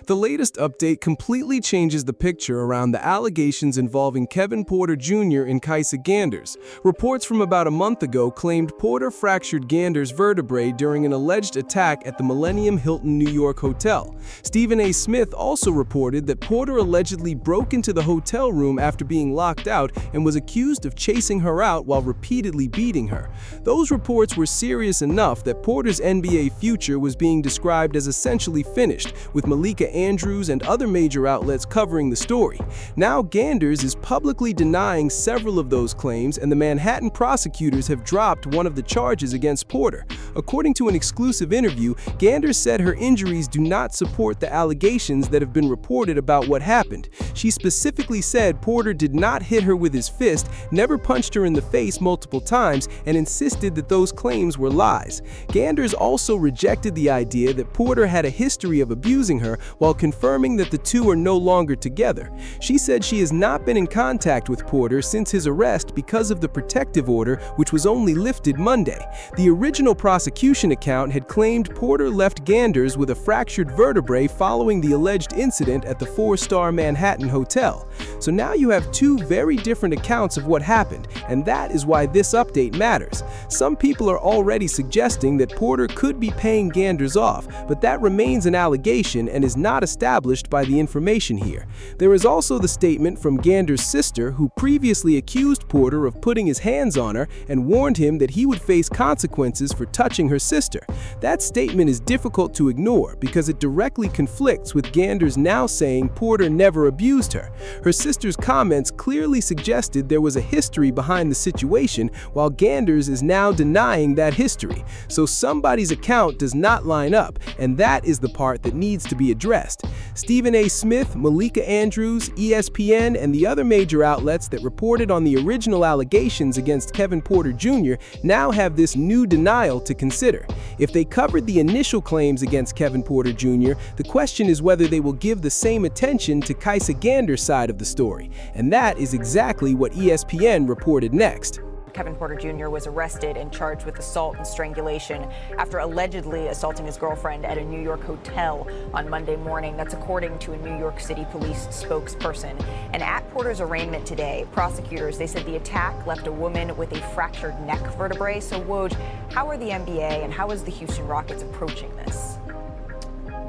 The latest update completely changes the picture around the allegations involving Kevin Porter Jr. and Kaisa Ganders. Reports from about a month ago claimed Porter fractured Ganders' vertebrae during an alleged attack at the Millennium Hilton New York hotel. Stephen A. Smith also reported that Porter allegedly broke into the hotel room after being locked out and was accused of chasing her out while repeatedly beating her. Those reports were serious enough that Porter's NBA future was being described as essentially finished, with Malika and other major outlets covering the story. Now Ganders is publicly denying several of those claims, and the Manhattan prosecutors have dropped one of the charges against Porter. According to an exclusive interview, Ganders said her injuries do not support the allegations that have been reported about what happened. She specifically said Porter did not hit her with his fist, never punched her in the face multiple times, and insisted that those claims were lies. Ganders also rejected the idea that Porter had a history of abusing her, while confirming that the two are no longer together. She said she has not been in contact with Porter since his arrest because of the protective order, which was only lifted Monday. The original prosecution account had claimed Porter left Ganders with a fractured vertebrae following the alleged incident at the four-star Manhattan hotel. So now you have two very different accounts of what happened, and that is why this update matters. Some people are already suggesting that Porter could be paying Ganders off, but that remains an allegation and is not established by the information here. There is also the statement from Ganders' sister, who previously accused Porter of putting his hands on her and warned him that he would face consequences for touching her sister. That statement is difficult to ignore because it directly conflicts with Ganders now saying Porter never abused her. Her sister's comments clearly suggested there was a history behind the situation, while Ganders is now denying that history. So somebody's account does not line up, and that is the part that needs to be addressed. Stephen A. Smith, Malika Andrews, ESPN, and the other major outlets that reported on the original allegations against Kevin Porter Jr. now have this new denial to consider. If they covered the initial claims against Kevin Porter Jr., the question is whether they will give the same attention to Kaisa Ganders' side of the story, and that is exactly what ESPN reported next. Kevin Porter Jr. was arrested and charged with assault and strangulation after allegedly assaulting his girlfriend at a New York hotel on Monday morning. That's according to a New York City police spokesperson. And at Porter's arraignment today, prosecutors, they said the attack left a woman with a fractured neck vertebrae. So Woj, how are the NBA and how is the Houston Rockets approaching this?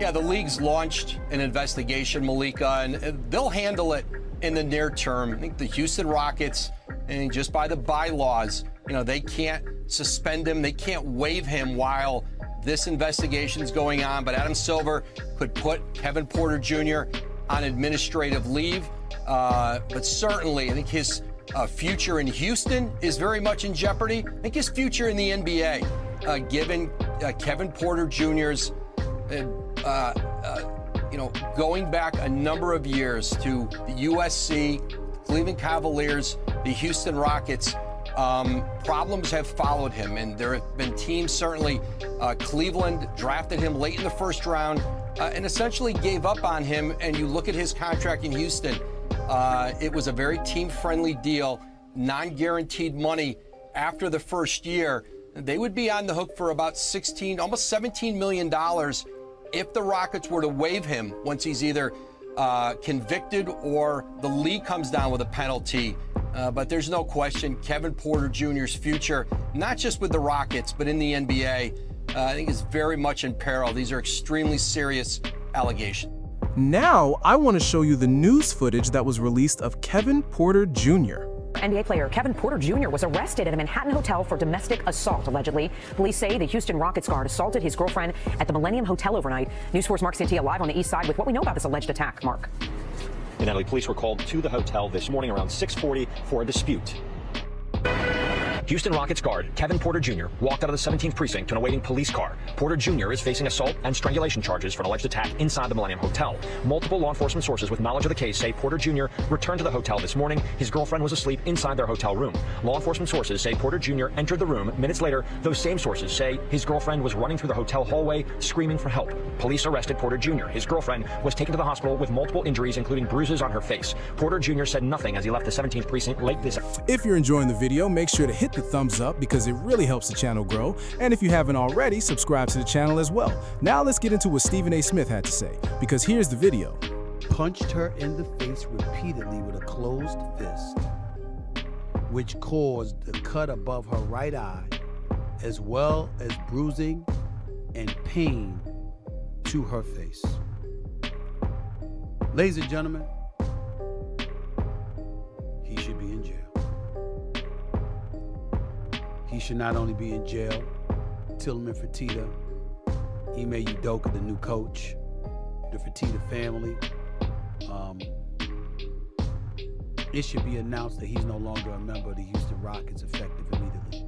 Yeah, the league's launched an investigation, Malika, and they'll handle it in the near term. I think the Houston Rockets, and just by the bylaws, they can't suspend him, they can't waive him while this investigation is going on. But Adam Silver could put Kevin Porter Jr. on administrative leave. But certainly, I think his future in Houston is very much in jeopardy. I think his future in the NBA, given Kevin Porter Jr.'s going back a number of years to the USC, Cleveland Cavaliers, the Houston Rockets, problems have followed him, and there have been teams, certainly Cleveland drafted him late in the first round and essentially gave up on him. And you look at his contract in Houston, it was a very team-friendly deal, non-guaranteed money after the first year. They would be on the hook for about almost $17 million if the Rockets were to waive him once he's either convicted or the league comes down with a penalty. But there's no question Kevin Porter Jr.'s future, not just with the Rockets, but in the NBA, I think is very much in peril. These are extremely serious allegations. Now, I want to show you the news footage that was released of Kevin Porter Jr. NBA player Kevin Porter Jr. was arrested at a Manhattan hotel for domestic assault, allegedly. Police say the Houston Rockets guard assaulted his girlfriend at the Millennium Hotel overnight. News 4's Mark Santia live on the east side with what we know about this alleged attack. Mark. And Natalie, police were called to the hotel this morning around 6:40 for a dispute. Houston Rockets guard Kevin Porter Jr. walked out of the 17th precinct to an awaiting police car. Porter Jr. is facing assault and strangulation charges for an alleged attack inside the Millennium Hotel. Multiple law enforcement sources with knowledge of the case say Porter Jr. returned to the hotel this morning. His girlfriend was asleep inside their hotel room. Law enforcement sources say Porter Jr. entered the room. Minutes later, those same sources say his girlfriend was running through the hotel hallway screaming for help. Police arrested Porter Jr. His girlfriend was taken to the hospital with multiple injuries, including bruises on her face. Porter Jr. said nothing as he left the 17th precinct late this. If you're enjoying the video, make sure to hit the thumbs up because it really helps the channel grow. And if you haven't already, subscribe to the channel as well. Now let's get into what Stephen A. Smith had to say, because here's the video. Punched her in the face repeatedly with a closed fist, which caused the cut above her right eye, as well as bruising and pain to her face. Ladies and gentlemen, he should be in jail. He should not only be in jail, Tillman Fertitta, Ime Udoka, the new coach, the Fertitta family. It should be announced that he's no longer a member of the Houston Rockets effective immediately.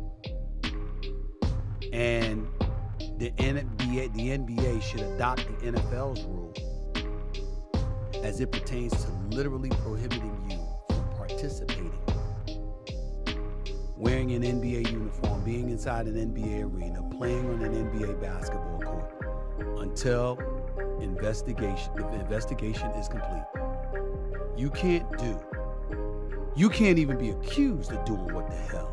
And the NBA should adopt the NFL's rule as it pertains to literally prohibiting you from participating, wearing an NBA uniform, being inside an NBA arena, playing on an NBA basketball court until the investigation is complete. You can't even be accused of doing what the hell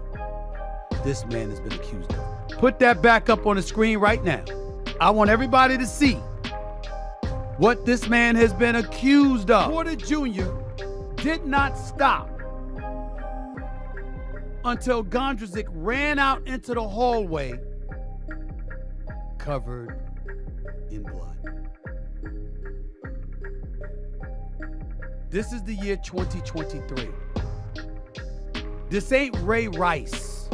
this man has been accused of. Put that back up on the screen right now. I want everybody to see what this man has been accused of. Porter Jr. did not stop until Gondrezick ran out into the hallway covered in blood. This is the year 2023. This ain't Ray Rice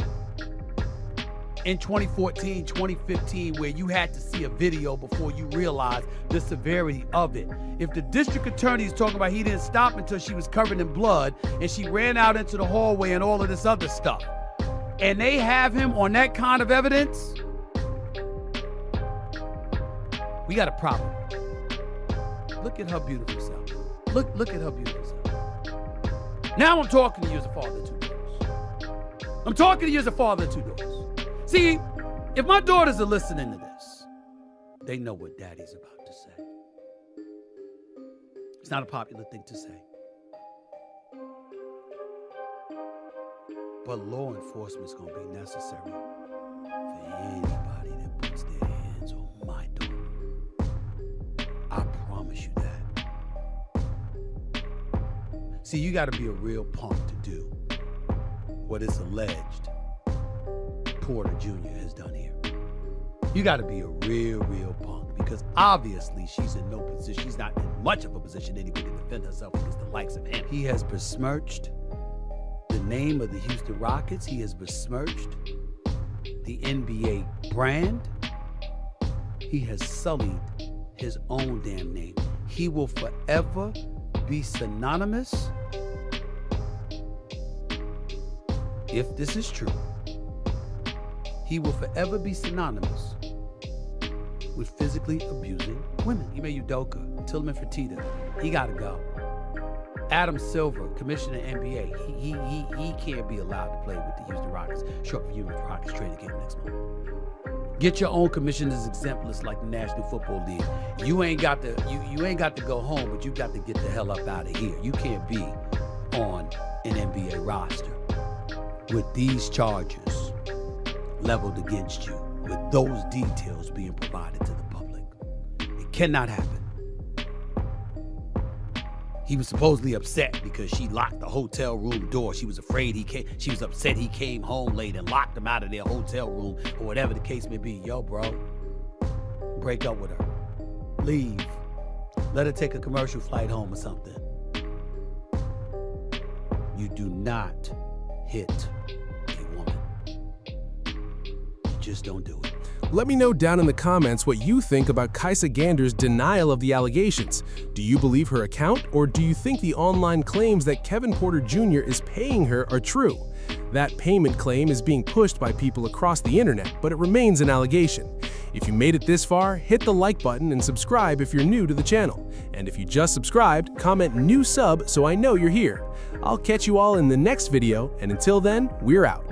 in 2014, 2015, where you had to see a video before you realized the severity of it. If the district attorney is talking about he didn't stop until she was covered in blood and she ran out into the hallway and all of this other stuff, and they have him on that kind of evidence, we got a problem. Look at her beautiful self. Look at her beautiful self. Now I'm talking to you as a father of two daughters. I'm talking to you as a father of two daughters. See, if my daughters are listening to this, they know what daddy's about to say. It's not a popular thing to say. But law enforcement's gonna be necessary for anybody that puts their hands on my daughter. I promise you that. See, you gotta be a real punk to do what is alleged Porter Jr. has done here. You gotta be a real punk, because obviously she's in no position, she's not in much of a position anyway to defend herself against the likes of him. He has besmirched the name of the Houston Rockets. He has besmirched the NBA brand. He has sullied his own damn name. He will forever be synonymous, if this is true, he will forever be synonymous with physically abusing women. Ime Udoka, Tillman Fertitta, he gotta go. Adam Silver, commissioner of NBA, he can't be allowed to play with the Houston Rockets. Short for Houston Rockets trade again next month. Get your own commissioners exempt list like the National Football League. You ain't got to go home, but you got to get the hell up out of here. You can't be on an NBA roster with these charges leveled against you, with those details being provided to the public. It cannot happen. He was supposedly upset because she locked the hotel room door. She was afraid she was upset he came home late and locked him out of their hotel room, or whatever the case may be. Yo, bro, break up with her. Leave. Let her take a commercial flight home or something. You do not hit a woman. You just don't do it. Let me know down in the comments what you think about Kaisa Gander's denial of the allegations. Do you believe her account, or do you think the online claims that Kevin Porter Jr. is paying her are true? That payment claim is being pushed by people across the internet, but it remains an allegation. If you made it this far, hit the like button and subscribe if you're new to the channel. And if you just subscribed, comment "new sub" so I know you're here. I'll catch you all in the next video, and until then, we're out.